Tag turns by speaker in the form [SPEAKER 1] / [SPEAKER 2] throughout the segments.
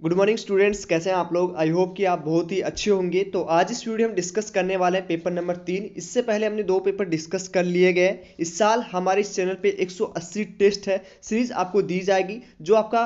[SPEAKER 1] Good morning students, कैसे हैं आप लोग। आई होप कि आप बहुत ही अच्छे होंगे। तो आज इस वीडियो हम डिस्कस करने वाले हैं पेपर नंबर 3। इससे पहले हमने 2 पेपर डिस्कस कर लिए गए। इस साल हमारे इस चैनल पे 180 टेस्ट है सीरीज आपको दी जाएगी। जो आपका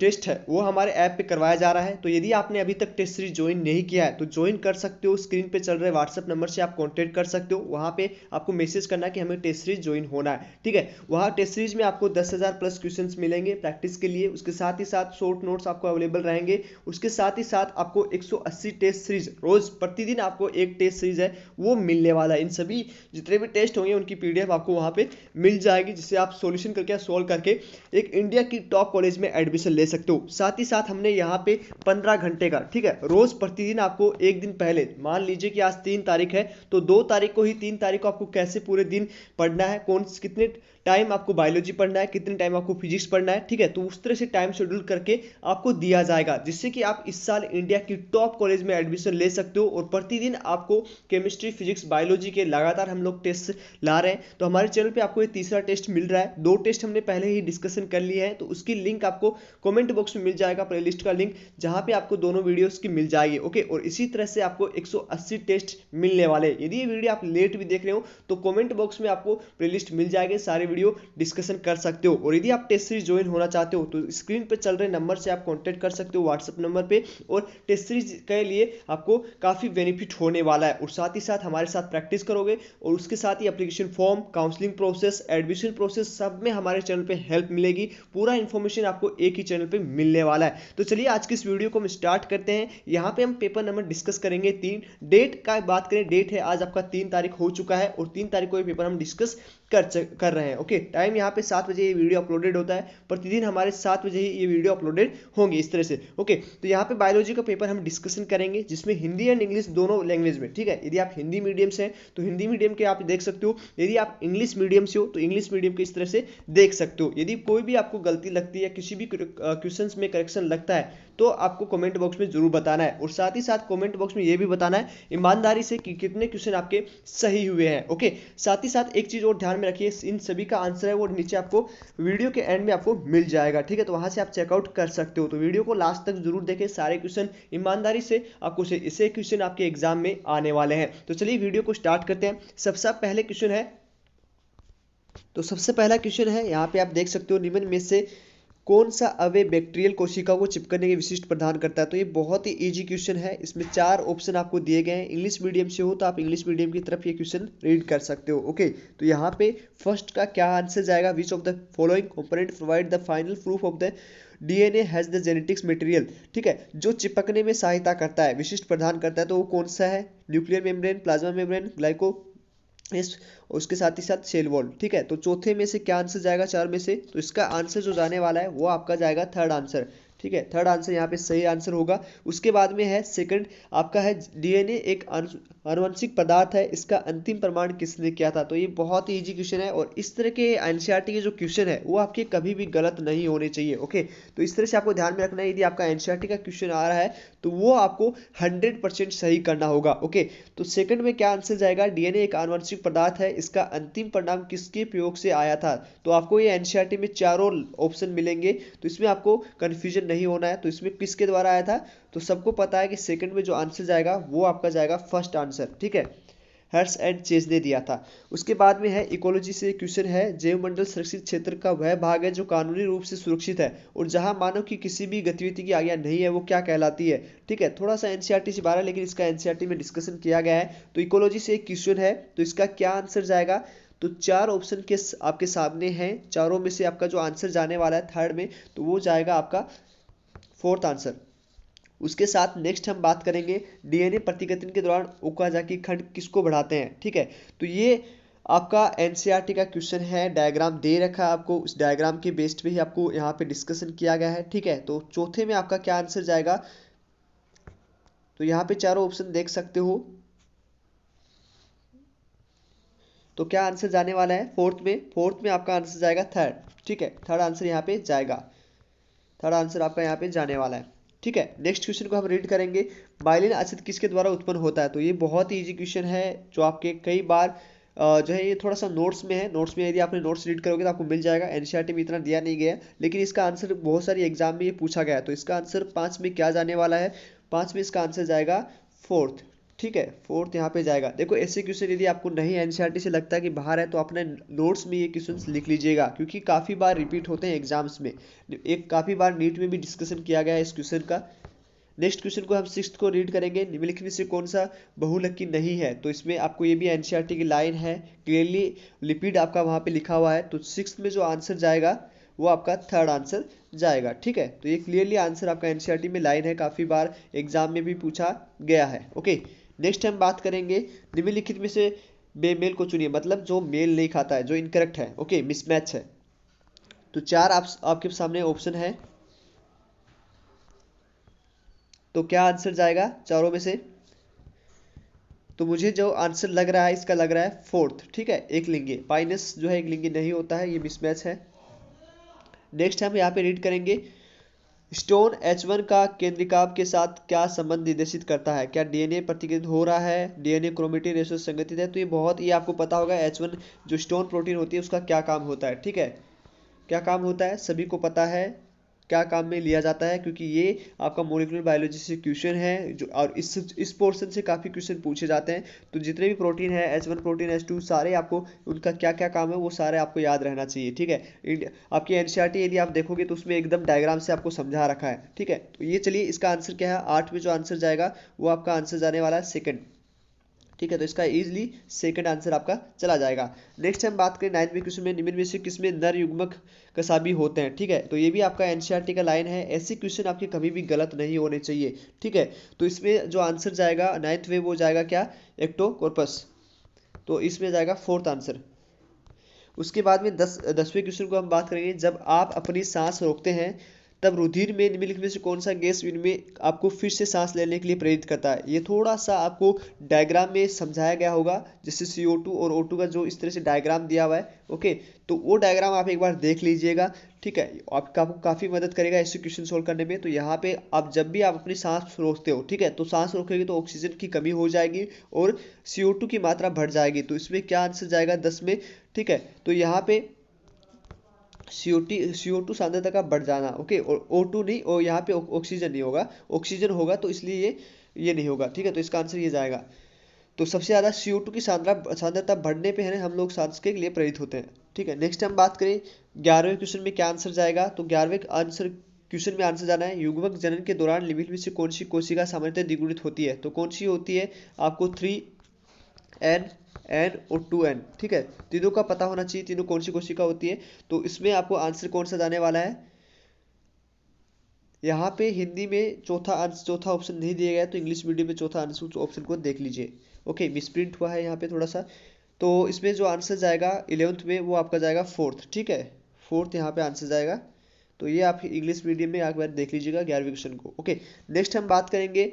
[SPEAKER 1] टेस्ट है वो हमारे ऐप पे करवाया जा रहा है। तो यदि आपने अभी तक टेस्ट सीरीज ज्वाइन नहीं किया है तो ज्वाइन कर सकते हो। स्क्रीन पे चल रहे व्हाट्सएप नंबर से आप कॉन्टेक्ट कर सकते हो। वहाँ पे आपको मैसेज करना है कि हमें टेस्ट सीरीज ज्वाइन होना है, ठीक है। वहाँ टेस्ट सीरीज में आपको 10,000 प्लस क्वेश्चन मिलेंगे प्रैक्टिस के लिए। उसके साथ ही साथ शॉर्ट नोट्स आपको अवेलेबल रहेंगे। उसके साथ ही साथ आपको 180 टेस्ट सीरीज रोज प्रतिदिन आपको एक टेस्ट सीरीज है वो मिलने वाला है। इन सभी जितने भी टेस्ट होंगे उनकी पीडीएफ आपको वहां पे मिल जाएगी, जिससे आप सॉल्यूशन करके सोल्व करके एक इंडिया की टॉप कॉलेज में एडमिशन ले सकते हो। साथ ही साथ हमने यहाँ पे 15 घंटे का, ठीक है, रोज प्रतिदिन आपको एक दिन पहले, मान लीजिए कि आज 3 तारीख है तो 2 तारीख को ही 3 तारीख को आपको कैसे पूरे दिन पढ़ना है, कौन कितने टाइम आपको बायोलॉजी पढ़ना है, कितने टाइम आपको फिजिक्स पढ़ना है, ठीक है। तो उस तरह से टाइम शेड्यूल करके आपको दिया जाएगा, जिससे कि आप इस साल इंडिया की टॉप कॉलेज में एडमिशन ले सकते हो। और प्रतिदिन आपको केमिस्ट्री, फिजिक्स, बायोलॉजी के लगातार हम लोग टेस्ट ला रहे हैं। तो हमारे चैनल पे आपको ये तीसरा टेस्ट मिल रहा है। 2 टेस्ट हमने पहले ही डिस्कशन कर लिए हैं, तो उसकी लिंक आपको कमेंट बॉक्स में मिल जाएगा, प्लेलिस्ट का लिंक, जहां पे आपको दोनों वीडियोस की मिल जाएगी, ओके। और इसी तरह से आपको 180 टेस्ट मिलने वाले हैं। यदि ये वीडियो आप लेट भी देख रहे हो तो कमेंट बॉक्स में आपको प्लेलिस्ट मिल जाएगी, सारे वीडियो डिस्कशन कर सकते हो। और यदि आप टेस्ट सीरीज ज्वाइन होना चाहते हो तो स्क्रीन पे चल रहे नंबर से आप कांटेक्ट कर सकते हो व्हाट्सएप नंबर पे। और टेस्ट सीरीज के लिए आपको काफ़ी बेनिफिट होने वाला है। और साथ ही साथ हमारे साथ प्रैक्टिस करोगे और उसके साथ ही application form, counselling process, admission process, सब में हमारे चैनल पे हेल्प मिलेगी। पूरा इन्फॉर्मेशन आपको एक ही चैनल पे मिलने वाला है। तो चलिए आज की इस वीडियो को हम स्टार्ट करते हैं। यहाँ पे हम पेपर नंबर डिस्कस करेंगे 3। डेट का बात करें, डेट है आज आपका 3 तारीख हो चुका है और 3 तारीख को ये पेपर हम डिस्कस कर रहे हैं, ओके। टाइम यहाँ पे 7 बजे ये वीडियो अपलोडेड होता है। प्रतिदिन हमारे 7 बजे ही ये वीडियो अपलोडेड होंगे इस तरह से, ओके। तो यहाँ पे बायोलॉजी का पेपर हम डिस्कशन करेंगे, जिसमें हिंदी एंड इंग्लिश दोनों लैंग्वेज में, ठीक है। यदि आप हिंदी मीडियम से हैं तो हिंदी मीडियम के आप देख सकते हो। यदि आप इंग्लिश मीडियम से हो तो इंग्लिश मीडियम के इस तरह से देख सकते हो। यदि कोई भी आपको गलती लगती है, किसी भी क्वेश्चन में करेक्शन लगता है, तो आपको कमेंट बॉक्स में जरूर बताना है। और साथ ही साथ कमेंट बॉक्स में ये भी बताना है ईमानदारी से कि कितने क्वेश्चन आपके सही हुए हैं, ओके। साथ ही साथ एक चीज और ध्यान में रखिए, इन सभी का आंसर है वो नीचे आपको वीडियो के एंड में आपको मिल जाएगा, ठीक है। तो वहां से आप चेकआउट कर सकते हो। तो वीडियो को लास्ट तक जरूर देखें, सारे क्वेश्चन ईमानदारी से आपको इसे क्वेश्चन आपके एग्जाम में आने वाले हैं। तो चलिए वीडियो को स्टार्ट करते हैं। सबसे पहले क्वेश्चन है, तो सबसे पहला क्वेश्चन है, यहाँ पे आप देख सकते हो, निम्न में से कौन सा अवयव बैक्टीरियल कोशिका को चिपकने के विशिष्ट प्रदान करता है। तो ये बहुत ही इजी क्वेश्चन है। इसमें 4 ऑप्शन आपको दिए गए हैं। इंग्लिश मीडियम से हो तो आप इंग्लिश मीडियम की तरफ ये क्वेश्चन रीड कर सकते हो, ओके। तो यहाँ पे फर्स्ट का क्या आंसर जाएगा, which of the following component provide the final proof of the DNA has the genetics material, ठीक है। जो चिपकने में सहायता करता है, विशिष्ट प्रदान करता है, तो वो कौन सा है। Nuclear membrane, plasma membrane, glyco इस उसके साथ ही साथ सेल वॉल, ठीक है। तो चौथे में से क्या आंसर जाएगा 4 में से, तो इसका आंसर जो जाने वाला है वो आपका जाएगा थर्ड आंसर, ठीक है। थर्ड आंसर यहाँ पे सही आंसर होगा। उसके बाद में है सेकंड आपका है, डीएनए एक आनुवंशिक पदार्थ है, इसका अंतिम प्रमाण किसने किया था। तो ये बहुत ही इजी क्वेश्चन है और इस तरह के एनसीईआरटी के जो क्वेश्चन है वो आपके कभी भी गलत नहीं होने चाहिए, ओके। तो इस तरह से आपको ध्यान में रखना है, यदि आपका एनसीईआरटी का क्वेश्चन आ रहा है तो वो आपको 100% सही करना होगा, ओके। तो सेकंड में क्या आंसर जाएगा, डीएनए एक आनुवंशिक पदार्थ है, इसका अंतिम परिणाम किसके प्रयोग से आया था। तो आपको ये एनसीईआरटी में चारों ऑप्शन मिलेंगे, तो इसमें आपको कंफ्यूजन नहीं होना है। तो इसमें किसके द्वारा आया था, तो सबको पता है कि सेकंड में जो आंसर जाएगा वो आपका जाएगा फर्स्ट आंसर, ठीक है। हर्स एंड चेज ने दिया था। उसके बाद में है इकोलॉजी से क्वेश्चन है, जैवमंडल सुरक्षित क्षेत्र का वह भाग है जो कानूनी रूप से सुरक्षित है और जहां मानव की किसी भी गतिविधि की आज्ञा नहीं है, वो क्या कहलाती है, ठीक है। थोड़ा सा एनसीईआरटी से बाहर है लेकिन इसका एनसीईआरटी में डिस्कशन किया गया है। तो इकोलॉजी से एक क्वेश्चन है, तो इसका क्या आंसर जाएगा। तो 4 ऑप्शन के आपके सामने हैं, चारों में से आपका जो आंसर जाने वाला है थर्ड में, तो वो जाएगा आपका फोर्थ आंसर। उसके साथ नेक्स्ट हम बात करेंगे, डीएनए प्रतिकृति के दौरान ओकाजाकी खंड किसको बढ़ाते हैं, ठीक है। तो ये आपका एनसीईआरटी का क्वेश्चन है, डायग्राम दे रखा है आपको, उस डायग्राम के बेस्ड पे ही आपको यहाँ पे डिस्कशन किया गया है, ठीक है। तो चौथे में आपका क्या आंसर जाएगा, तो यहाँ पे चारों ऑप्शन देख सकते हो। तो क्या आंसर जाने वाला है फोर्थ में आपका आंसर जाएगा थर्ड, ठीक है। थर्ड आंसर यहाँ पे जाएगा, थर्ड आंसर आपका यहाँ पे जाने वाला है, ठीक है। नेक्स्ट क्वेश्चन को हम रीड करेंगे, बाइलिन एसिड किसके द्वारा उत्पन्न होता है। तो ये बहुत ही इजी क्वेश्चन है जो आपके कई बार जो है ये थोड़ा सा नोट्स में है, नोट्स में यदि आपने नोट्स रीड करोगे तो आपको मिल जाएगा। एनसीईआरटी में इतना दिया नहीं गया, लेकिन इसका आंसर बहुत सारी एग्जाम में ये पूछा गया है। तो इसका आंसर 5 में क्या जाने वाला है? 5 में इसका आंसर जाएगा फोर्थ। ठीक है, फोर्थ यहाँ पे जाएगा। देखो ऐसे क्वेश्चन यदि आपको नहीं एनसीईआरटी से लगता है कि बाहर है, तो अपने नोट्स में ये क्वेश्चन लिख लीजिएगा, क्योंकि काफ़ी बार रिपीट होते हैं एग्जाम्स में। एक काफ़ी बार नीट में भी डिस्कशन किया गया है इस क्वेश्चन का। नेक्स्ट क्वेश्चन को हम सिक्स्थ को रीड करेंगे। निम्नलिखित में से कौन सा बहुलकी नहीं है? तो इसमें आपको ये भी एनसीईआरटी की लाइन है, क्लियरली लिपिड आपका वहाँ पे लिखा हुआ है। तो सिक्स्थ में जो आंसर जाएगा वो आपका थर्ड आंसर जाएगा। ठीक है, तो ये क्लियरली आंसर आपका एनसीईआरटी में लाइन है, काफ़ी बार एग्जाम में भी पूछा गया है। ओके, नेक्स्ट हम बात करेंगे निम्नलिखित में से बेमेल को चुनिए, मतलब जो मेल नहीं खाता है, जो इनकरेक्ट है। ओके, मिसमैच है। तो चार आपके सामने ऑप्शन है, तो क्या आंसर जाएगा चारों में से? तो मुझे जो आंसर लग रहा है इसका लग रहा है फोर्थ। ठीक है, एक लिंगी, पाइनस जो है एक लिंगी नहीं होता है, ये मिसमैच है। नेक्स्ट हम यहाँ पे रीड करेंगे, स्टोन H1 का केंद्रिकाभ के साथ क्या संबंध निर्देशित करता है? क्या डीएनए प्रतिकृत हो रहा है, डीएनए क्रोमेटिन रेशो संगठित है? तो ये बहुत ही आपको पता होगा, H1 जो स्टोन प्रोटीन होती है उसका क्या काम होता है। ठीक है, क्या काम होता है सभी को पता है, क्या काम में लिया जाता है, क्योंकि ये आपका मॉलिक्यूलर बायोलॉजी से क्वेश्चन है जो, और इस पोर्शन से काफ़ी क्वेश्चन पूछे जाते हैं। तो जितने भी प्रोटीन है, H1 प्रोटीन, H2, सारे आपको उनका क्या क्या काम है वो सारे आपको याद रहना चाहिए। ठीक है, आपकी एनसीईआरटी यदि आप देखोगे तो उसमें एकदम डायग्राम से आपको समझा रखा है। ठीक है, तो ये चलिए इसका आंसर क्या है? 8 में जो आंसर जाएगा वो आपका आंसर जाने वाला है सेकंड। ठीक है, तो इसका इजीली सेकंड आंसर आपका चला जाएगा। नेक्स्ट हम बात करें 9वें क्वेश्चन में, निम्न में से किसमें नर युग्मक कसाबी होते हैं? ठीक है, तो ये भी आपका एनसीईआरटी का लाइन है, ऐसे क्वेश्चन आपके कभी भी गलत नहीं होने चाहिए। ठीक है, तो इसमें जो आंसर जाएगा 9th में वो जाएगा क्या? एक्टोकॉर्पस। तो इसमें जाएगा फोर्थ आंसर। उसके बाद में 10वें क्वेश्चन को हम बात करेंगे, जब आप अपनी सांस रोकते हैं तब रुधिर में निम्नलिखित में से कौन सा गैस इनमें आपको फिर से सांस लेने के लिए प्रेरित करता है? ये थोड़ा सा आपको डायग्राम में समझाया गया होगा, जैसे CO2 और O2 का जो इस तरह से डायग्राम दिया हुआ है। ओके, तो वो डायग्राम आप एक बार देख लीजिएगा। ठीक है, आपको काफ़ी मदद करेगा ऐसे क्वेश्चन सोल्व करने में। तो यहाँ पे आप जब भी आप अपनी सांस रोकते हो, ठीक है, तो सांस रोकेगी तो ऑक्सीजन की कमी हो जाएगी और CO2 की मात्रा बढ़ जाएगी। तो इसमें क्या आंसर जाएगा 10 में? ठीक है, तो यहाँ पे CO2 सांद्रता का बढ़ जाना। ओके, और O2 नहीं, और यहाँ पे ऑक्सीजन नहीं होगा, ऑक्सीजन होगा, तो इसलिए ये नहीं होगा। ठीक है, तो इसका आंसर ये जाएगा। तो सबसे ज़्यादा CO2 की सांद्रता बढ़ने पे है ना हम लोग सांस के लिए प्रेरित होते हैं। ठीक है, नेक्स्ट हम बात करें 11वें क्वेश्चन में क्या आंसर जाएगा? तो 11वें आंसर क्वेश्चन में आंसर जाना है, युग्मक जनन के दौरान लिपिड में से कौन सी कोशिका सामान्यतः द्विगुणित होती है? तो कौन सी होती है? आपको 3N, N और 2N। ठीक है, तीनों का पता होना चाहिए, तीनों कौन सी कोशिका होती है। तो इसमें आपको आंसर कौन सा जाने वाला है? यहाँ पे हिंदी में चौथा ऑप्शन नहीं दिया गया, तो इंग्लिश मीडियम में चौथा आंसर ऑप्शन को देख लीजिए। ओके, मिसप्रिंट हुआ है यहाँ पे थोड़ा सा। तो इसमें जो आंसर जाएगा 11th में वो आपका जाएगा फोर्थ। ठीक है, फोर्थ यहाँ पे आंसर जाएगा। तो ये आप इंग्लिश मीडियम में एक बार देख लीजिएगा 11वें क्वेश्चन को। ओके, नेक्स्ट हम बात करेंगे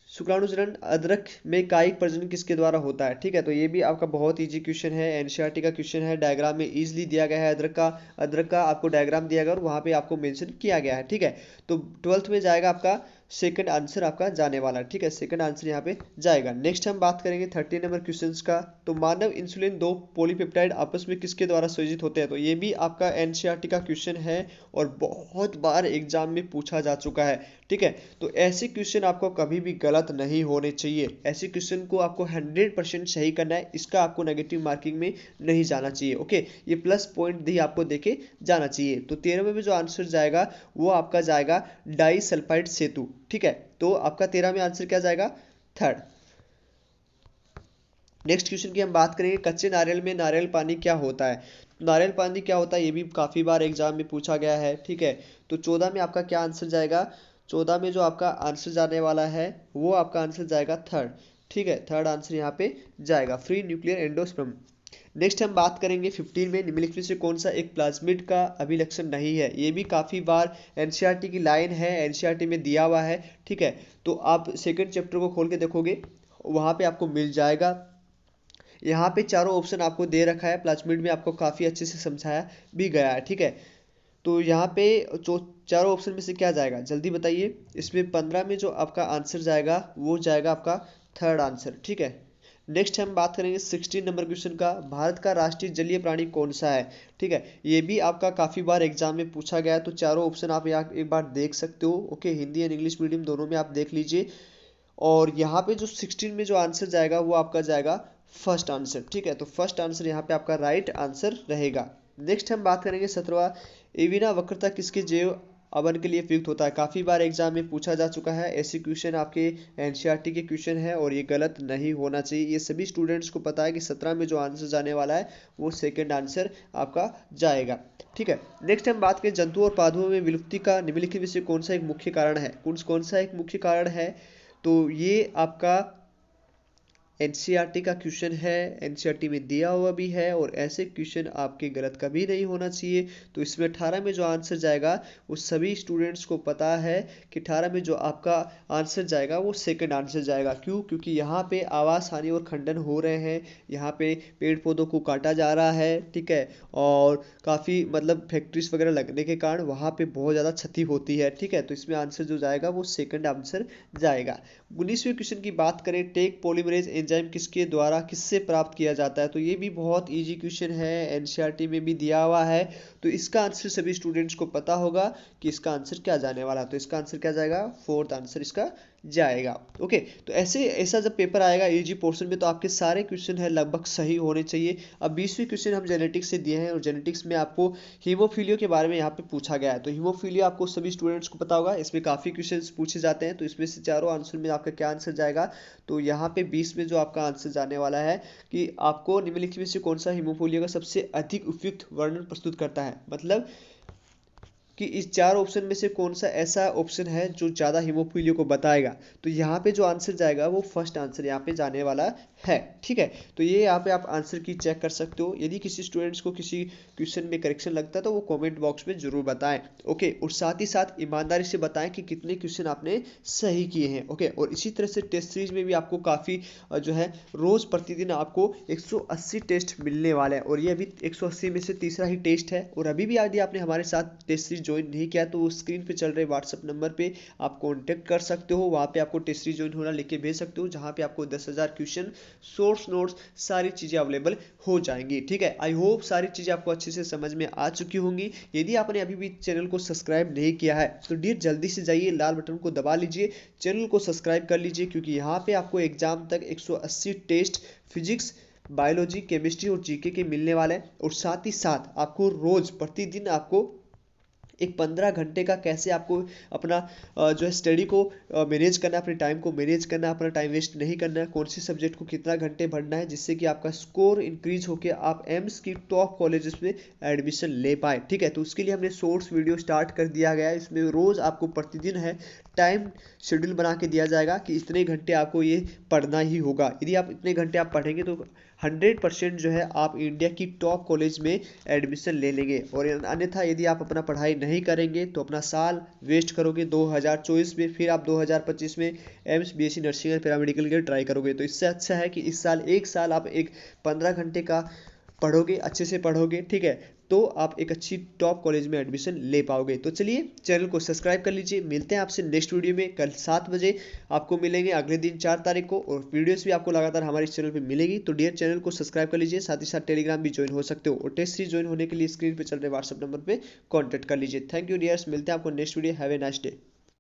[SPEAKER 1] शुक्राणुचरण अदरक में कायिक प्रजनन किसके द्वारा होता है? ठीक है, तो ये भी आपका बहुत इजी क्वेश्चन है, एनसीईआरटी का क्वेश्चन है, डायग्राम में इजीली दिया गया है। अदरक का आपको डायग्राम दिया गया और वहाँ पे आपको मेंशन किया गया है। ठीक है, तो 12th में जाएगा आपका सेकंड आंसर आपका जाने वाला है। ठीक है, सेकंड आंसर यहाँ पे जाएगा। नेक्स्ट हम बात करेंगे 13 नंबर क्वेश्चन का, तो मानव इंसुलिन 2 पॉलीपेप्टाइड आपस में किसके द्वारा संयोजित होते हैं? तो ये भी आपका एनसीईआरटी का क्वेश्चन है और बहुत बार एग्जाम में पूछा जा चुका है। ठीक है, तो ऐसे क्वेश्चन आपको कभी भी गलत नहीं होने चाहिए, ऐसे क्वेश्चन को आपको 100% सही करना है, इसका आपको नेगेटिव मार्किंग में नहीं जाना चाहिए। ओके, ये प्लस पॉइंट भी आपको देके जाना चाहिए। तो 13वें में जो आंसर जाएगा वो आपका जाएगा डाइसल्फाइड सेतु। ठीक है, तो आपका 13 में आंसर क्या जाएगा? थर्ड। नेक्स्ट क्वेश्चन की हम बात करेंगे, कच्चे नारियल में नारियल पानी क्या होता है? नारियल पानी क्या होता है ये भी काफ़ी बार एग्जाम में पूछा गया है। ठीक है, तो 14 में आपका क्या आंसर जाएगा? 14 में जो आपका आंसर जाने वाला है वो आपका आंसर जाएगा थर्ड। ठीक है, थर्ड आंसर यहाँ पे जाएगा, फ्री न्यूक्लियर एंडोस्पर्म। नेक्स्ट हम बात करेंगे 15 में, निम्नलिखित में से कौन सा एक प्लाज्मिड का अभिलक्षण नहीं है? ये भी काफ़ी बार एनसीईआरटी की लाइन है, एनसीईआरटी में दिया हुआ है। ठीक है, तो आप सेकंड चैप्टर को खोल के देखोगे वहाँ पे आपको मिल जाएगा। यहाँ पे चारों ऑप्शन आपको दे रखा है, प्लाज्मिड में आपको काफ़ी अच्छे से समझाया भी गया है। ठीक है, तो यहाँ पे चारों ऑप्शन में से क्या जाएगा जल्दी बताइए। इसमें 15 में जो आपका आंसर जाएगा वो जाएगा आपका थर्ड आंसर। ठीक है, नेक्स्ट हम बात करेंगे 16 नंबर क्वेश्चन का, भारत का राष्ट्रीय जलीय प्राणी कौन सा है। ठीक है, ये भी आपका काफ़ी बार एग्जाम में पूछा गया है, तो चारों ऑप्शन आप यहाँ एक बार देख सकते हो। Okay, Hindi and English medium दोनों में आप देख लीजिए। और यहाँ पे जो 16 में जो आंसर जाएगा वो आपका जाएगा फर्स्ट आंसर। ठीक है, तो फर्स्ट आंसर यहाँ पे आपका राइट आंसर रहेगा। नेक्स्ट हम बात करेंगे 17वां, एविना वक्रता किसके जैव अवन के लिए प्रयुक्त होता है। काफ़ी बार एग्जाम में पूछा जा चुका है, ऐसे क्वेश्चन आपके एनसीईआरटी के क्वेश्चन है और ये गलत नहीं होना चाहिए। ये सभी स्टूडेंट्स को पता है कि 17 में जो आंसर जाने वाला है वो सेकंड आंसर आपका जाएगा। ठीक है, नेक्स्ट हम बात करें जंतुओं और पौधों में विलुप्ति का निम्नलिखित में से कौन सा एक मुख्य कारण है। कौन सा एक मुख्य कारण है, तो ये आपका एनसीईआरटी का क्वेश्चन है, एनसीईआरटी में दिया हुआ भी है और ऐसे क्वेश्चन आपके गलत कभी नहीं होना चाहिए। तो इसमें 18 में जो आंसर जाएगा वो सभी स्टूडेंट्स को पता है कि 18 में जो आपका आंसर जाएगा वो सेकंड आंसर जाएगा। क्यों? क्योंकि यहाँ पे आवास हानि और खंडन हो रहे हैं, यहाँ पे पेड़ पौधों को काटा जा रहा है। ठीक है, और काफ़ी मतलब फैक्ट्रीज वगैरह लगने के कारण वहाँ पे बहुत ज़्यादा क्षति होती है। ठीक है, तो इसमें आंसर जो जाएगा वो सेकंड आंसर जाएगा। 19वें क्वेश्चन की बात करें, टेक पॉलीमरेज एंजाइम किसके द्वारा किससे प्राप्त किया जाता है। तो ये भी बहुत इजी क्वेश्चन है, एनसीईआरटी में भी दिया हुआ है। तो इसका आंसर सभी स्टूडेंट्स को पता होगा कि इसका आंसर क्या जाने वाला है। तो इसका आंसर क्या जाएगा, फोर्थ आंसर इसका जाएगा। ओके, तो ऐसा जब पेपर आएगा इजी पोर्शन में तो आपके सारे क्वेश्चन है लगभग सही होने चाहिए। अब 20वीं क्वेश्चन हम जेनेटिक्स से दिए हैं और जेनेटिक्स में आपको हीमोफीलिया के बारे में यहाँ पे पूछा गया है। तो हीमोफीलिया आपको सभी स्टूडेंट्स को पता होगा, इसमें काफ़ी क्वेश्चन पूछे जाते हैं। तो इसमें से चारों आंसर में आपका क्या आंसर जाएगा, तो यहाँ पे 20 में जो आपका आंसर जाने वाला है कि आपको निम्नलिखित में से कौन सा हीमोफीलिया का सबसे अधिक उपयुक्त वर्णन प्रस्तुत करता है। मतलब कि इस चार ऑप्शन में से कौन सा ऐसा ऑप्शन है जो ज़्यादा हीमोफीलिया को बताएगा। तो यहाँ पे जो आंसर जाएगा वो फर्स्ट आंसर यहाँ पे जाने वाला है। ठीक है, तो ये यहाँ पे आप आंसर की चेक कर सकते हो। यदि किसी स्टूडेंट्स को किसी क्वेश्चन में करेक्शन लगता है तो वो कमेंट बॉक्स में जरूर बताएं। ओके, और साथ ही साथ ईमानदारी से बताएं कि कितने क्वेश्चन आपने सही किए हैं। ओके, और इसी तरह से टेस्ट सीरीज में भी आपको काफ़ी जो है रोज़ प्रतिदिन आपको 180 टेस्ट मिलने वाले हैं और ये अभी 180 में से तीसरा ही टेस्ट है। और अभी भी यदि आपने हमारे साथ टेस्ट सीरीज ज्वाइन नहीं किया तो स्क्रीन पे चल रहे व्हाट्सएप नंबर पे आप कॉन्टैक्ट कर सकते हो, वहाँ पे आपको टेस्ट सीरीज ज्वाइन होना लिख के भेज सकते हो, जहाँ पे आपको 10,000 क्वेश्चन, सोर्स नोट्स, सारी चीज़ें अवेलेबल हो जाएंगी। ठीक है, आई होप सारी चीज़ें आपको अच्छे से समझ में आ चुकी होंगी। यदि आपने अभी भी चैनल को सब्सक्राइब नहीं किया है तो डियर जल्दी से जाइए, लाल बटन को दबा लीजिए, चैनल को सब्सक्राइब कर लीजिए, क्योंकि यहाँ पे आपको एग्जाम तक 180 टेस्ट फिजिक्स, बायोलॉजी, केमिस्ट्री और जीके के मिलने वाले हैं। और साथ ही साथ आपको रोज प्रतिदिन आपको एक 15 घंटे का कैसे आपको अपना जो है स्टडी को मैनेज करना है, अपने टाइम को मैनेज करना है, अपना टाइम वेस्ट नहीं करना है, कौन सी सब्जेक्ट को कितना घंटे पढ़ना है, जिससे कि आपका स्कोर इंक्रीज होकर आप एम्स की टॉप कॉलेजेस में एडमिशन ले पाए। ठीक है, तो उसके लिए हमने शॉर्ट्स वीडियो स्टार्ट कर दिया गया है। इसमें रोज़ आपको प्रतिदिन है टाइम शेड्यूल बना के दिया जाएगा कि इतने घंटे आपको ये पढ़ना ही होगा। यदि आप इतने घंटे आप पढ़ेंगे तो 100% जो है आप इंडिया की टॉप कॉलेज में एडमिशन ले लेंगे। और अन्यथा यदि आप अपना पढ़ाई नहीं करेंगे तो अपना साल वेस्ट करोगे 2024 में, फिर आप 2025 में एम्स, बीएससी नर्सिंग और पैरामेडिकल के ट्राई करोगे। तो इससे अच्छा है कि इस साल एक साल आप एक 15 घंटे का पढ़ोगे, अच्छे से पढ़ोगे। ठीक है, तो आप एक अच्छी टॉप कॉलेज में एडमिशन ले पाओगे। तो चलिए चैनल को सब्सक्राइब कर लीजिए, मिलते हैं आपसे नेक्स्ट वीडियो में। कल 7 बजे आपको मिलेंगे, अगले दिन 4 तारीख को, और वीडियोस भी आपको लगातार हमारे इस चैनल पे मिलेगी। तो डियर चैनल को सब्सक्राइब कर लीजिए, साथ ही साथ टेलीग्राम भी ज्वाइन हो सकते हो, और टेस्ट सीरीज ज्वाइन होने के लिए स्क्रीन पर चल रहे व्हाट्सएप नंबर पर कॉन्टैक्ट कर लीजिए। थैंक यू डियर्स, मिलते हैं आपको next video. Have a nice day.